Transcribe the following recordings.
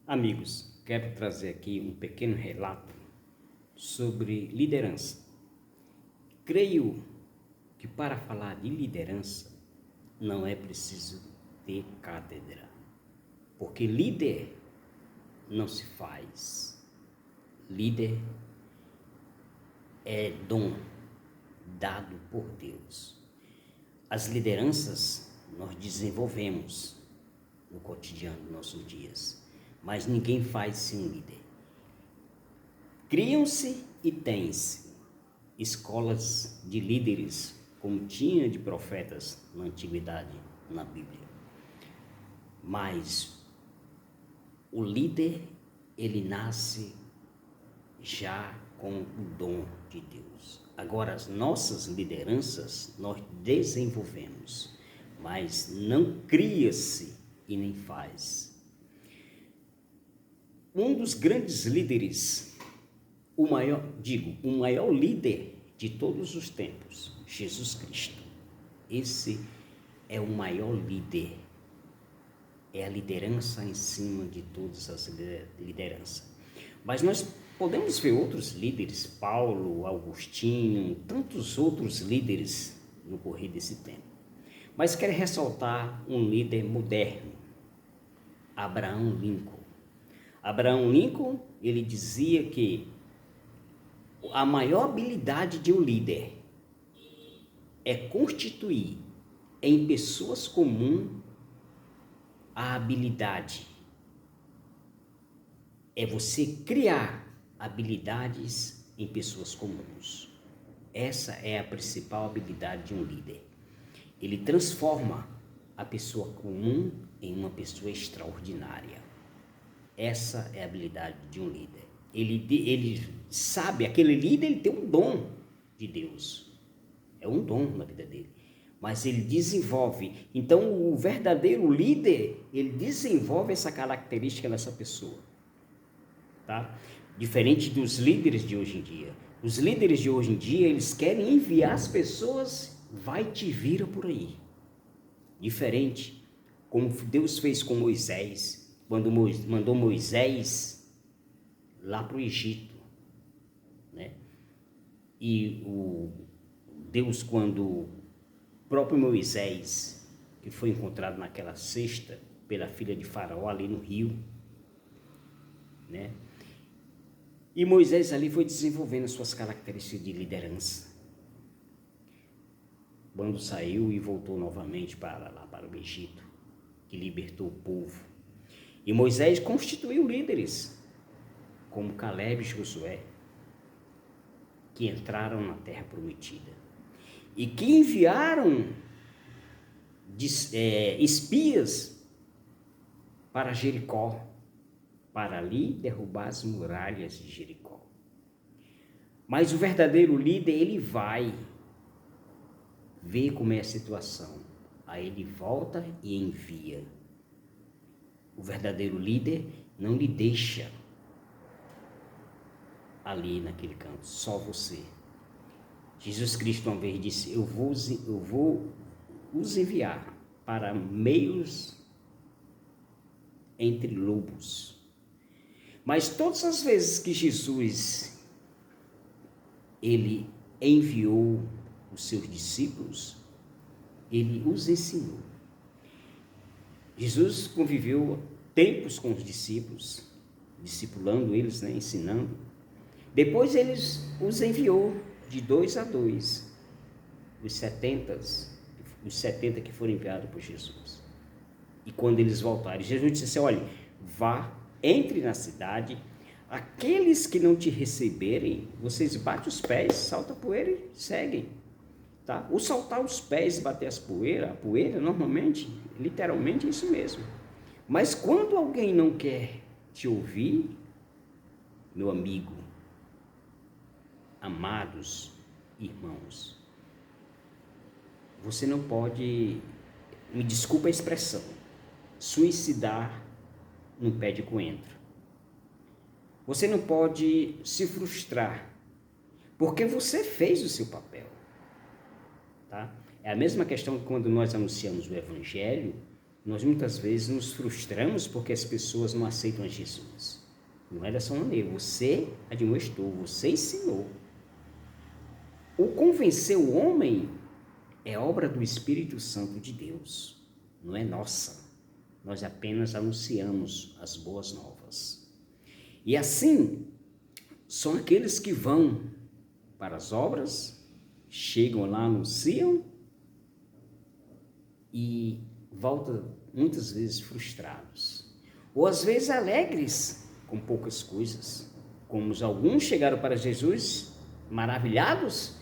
Amigos, quero trazer aqui um pequeno relato sobre liderança. Creio que para falar de liderança não é preciso ter cátedra, porque líder não se faz. Líder é dom dado por Deus. As lideranças nós desenvolvemos no cotidiano dos nossos dias, mas ninguém faz-se um líder. Criam-se e têm-se escolas de líderes, como tinha de profetas na antiguidade, na Bíblia. Mas o líder, ele nasce já com o dom de Deus. Agora, as nossas lideranças nós desenvolvemos, mas não cria-se e nem faz. Um dos grandes líderes, o maior líder de todos os tempos, Jesus Cristo. Esse é o maior líder. É a liderança em cima de todas as lideranças. Mas nós podemos ver outros líderes, Paulo, Agostinho, tantos outros líderes no correr desse tempo. Mas quero ressaltar um líder moderno, Abraham Lincoln. Abraham Lincoln, ele dizia que a maior habilidade de um líder é constituir em pessoas comuns a habilidade. É você criar habilidades em pessoas comuns. Essa é a principal habilidade de um líder. Ele transforma a pessoa comum em uma pessoa extraordinária. Essa é a habilidade de um líder. Ele sabe, aquele líder, ele tem um dom de Deus. É um dom na vida dele. Mas ele desenvolve. Então, o verdadeiro líder, ele desenvolve essa característica nessa pessoa. Tá? Diferente dos líderes de hoje em dia. Os líderes de hoje em dia, eles querem enviar as pessoas, vai te vira por aí. Diferente, como Deus fez com Moisés, quando mandou Moisés lá para o Egito, né? E Deus, quando o próprio Moisés, que foi encontrado naquela cesta pela filha de Faraó ali no rio, né? E Moisés ali foi desenvolvendo as suas características de liderança. Quando saiu e voltou novamente para o Egito, que libertou o povo. E Moisés constituiu líderes, como Caleb e Josué, que entraram na terra prometida. E que enviaram espias para Jericó, para ali derrubar as muralhas de Jericó. Mas o verdadeiro líder, ele vai ver como é a situação. Aí ele volta e envia. O verdadeiro líder não lhe deixa ali naquele canto, só você. Jesus Cristo uma vez disse, eu vou os enviar para meios entre lobos. Mas todas as vezes que Jesus, ele enviou os seus discípulos, ele os ensinou. Jesus conviveu tempos com os discípulos, discipulando eles, né, ensinando. Depois eles os enviou de 2 a 2, os 70 que foram enviados por Jesus. E quando eles voltaram, Jesus disse assim, olha, vá, entre na cidade, aqueles que não te receberem, vocês batem os pés, salta a poeira e seguem. Tá? O saltar os pés e bater a poeira normalmente, literalmente é isso mesmo. Mas quando alguém não quer te ouvir, meu amigo, amados irmãos, você não pode, me desculpa a expressão, suicidar no pé de coentro. Você não pode se frustrar, porque você fez o seu papel. Tá? É a mesma questão que quando nós anunciamos o Evangelho, Nós muitas vezes nos frustramos porque as pessoas não aceitam Jesus. Não é dessa maneira. Você admoestou, você ensinou. O convencer o homem é obra do Espírito Santo de Deus, não é nossa. Nós apenas anunciamos as boas novas. E assim, são aqueles que vão para as obras, chegam lá, anunciam e voltam muitas vezes frustrados. Ou às vezes alegres com poucas coisas, como alguns chegaram para Jesus maravilhados,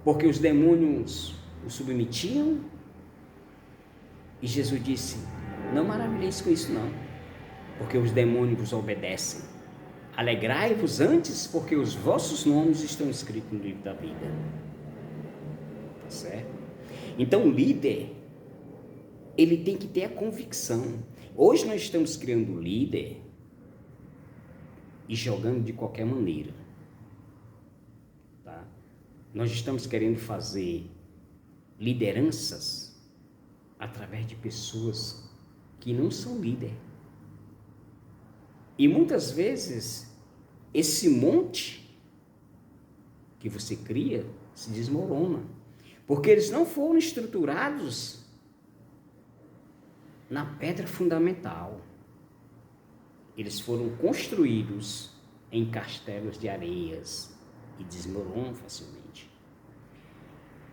porque os demônios o submetiam, e Jesus disse: não maravilheis com isso não, porque os demônios vos obedecem. Alegrai-vos antes, porque os vossos nomes estão escritos no livro da vida. Tá certo? Então o líder, ele tem que ter a convicção. Hoje nós estamos criando líder e jogando de qualquer maneira. Tá? Nós estamos querendo fazer lideranças através de pessoas que não são líder. E muitas vezes esse monte que você cria se desmorona, porque eles não foram estruturados na pedra fundamental. Eles foram construídos em castelos de areias e desmoronam facilmente.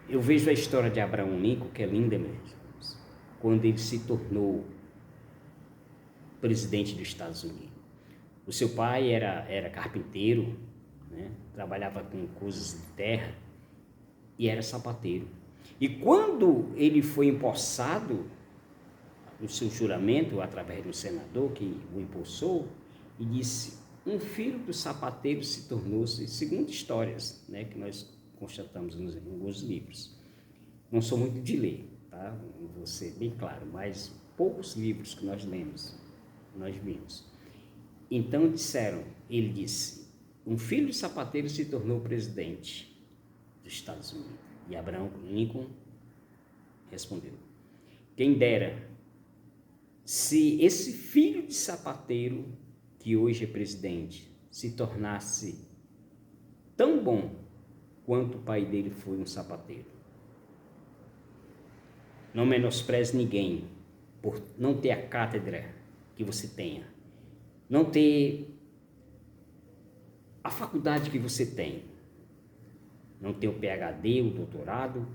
Eu vejo a história de Abraham Lincoln, que é linda mesmo, quando ele se tornou presidente dos Estados Unidos. O seu pai era carpinteiro, né? Trabalhava com coisas de terra e era sapateiro. E quando ele foi empossado no seu juramento, através do senador que o impulsou, e disse: um filho do sapateiro se tornou-se, segundo histórias, né, que nós constatamos em alguns livros. Não sou muito de ler, tá? Vou ser bem claro, mas poucos livros que nós lemos, nós vimos. Então ele disse: um filho de sapateiro se tornou presidente dos Estados Unidos. E Abraham Lincoln respondeu: quem dera se esse filho de sapateiro, que hoje é presidente, se tornasse tão bom quanto o pai dele foi um sapateiro. Não menospreze ninguém por não ter a cátedra que você tenha, não ter a faculdade que você tem, não ter o PhD, o doutorado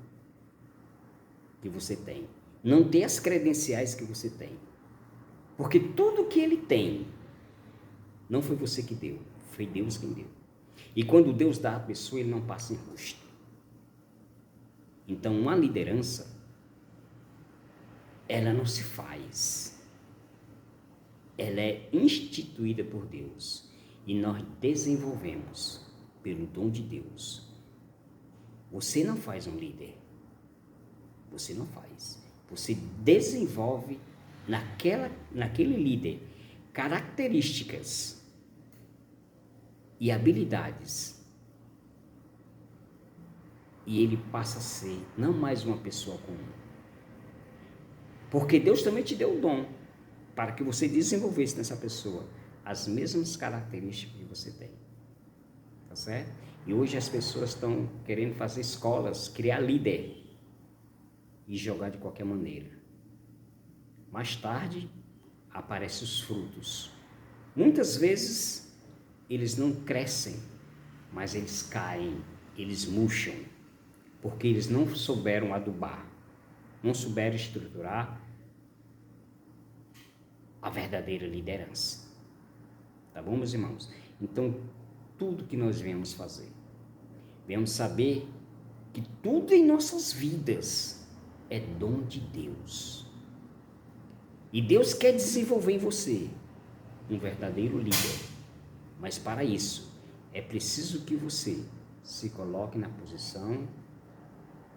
que você tem, não ter as credenciais que você tem, porque tudo que ele tem não foi você que deu, foi Deus quem deu. E quando Deus dá à pessoa, ele não passa injusto. Então, uma liderança, ela não se faz, ela é instituída por Deus e nós desenvolvemos pelo dom de Deus. Você não faz um líder, você não faz, você desenvolve naquele líder características e habilidades, e ele passa a ser não mais uma pessoa comum, porque Deus também te deu o dom para que você desenvolvesse nessa pessoa as mesmas características que você tem, tá certo? E hoje as pessoas estão querendo fazer escolas, criar líder e jogar de qualquer maneira. Mais tarde aparecem os frutos. Muitas vezes eles não crescem, mas eles caem, eles murcham, porque eles não souberam adubar, não souberam estruturar a verdadeira liderança. Tá bom, meus irmãos? Então, tudo que nós viemos fazer, viemos saber que tudo em nossas vidas é dom de Deus. E Deus quer desenvolver em você um verdadeiro líder. Mas para isso, é preciso que você se coloque na posição,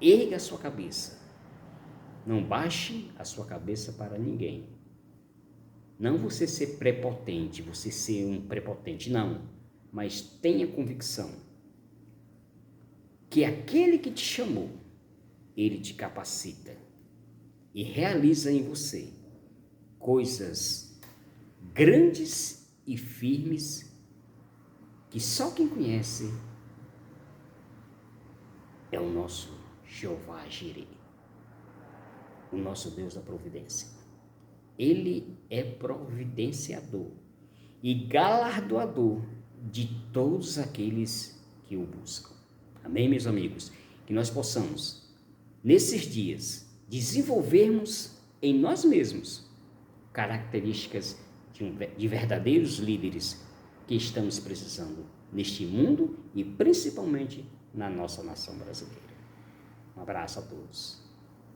erga a sua cabeça. Não baixe a sua cabeça para ninguém. Não você ser prepotente, você ser um prepotente, não. Mas tenha convicção que aquele que te chamou, ele te capacita e realiza em você coisas grandes e firmes que só quem conhece é o nosso Jeová Jireh, o nosso Deus da providência. Ele é providenciador e galardoador de todos aqueles que o buscam. Amém, meus amigos? Que nós possamos, nesses dias, desenvolvermos em nós mesmos características de verdadeiros líderes que estamos precisando neste mundo e principalmente na nossa nação brasileira. Um abraço a todos.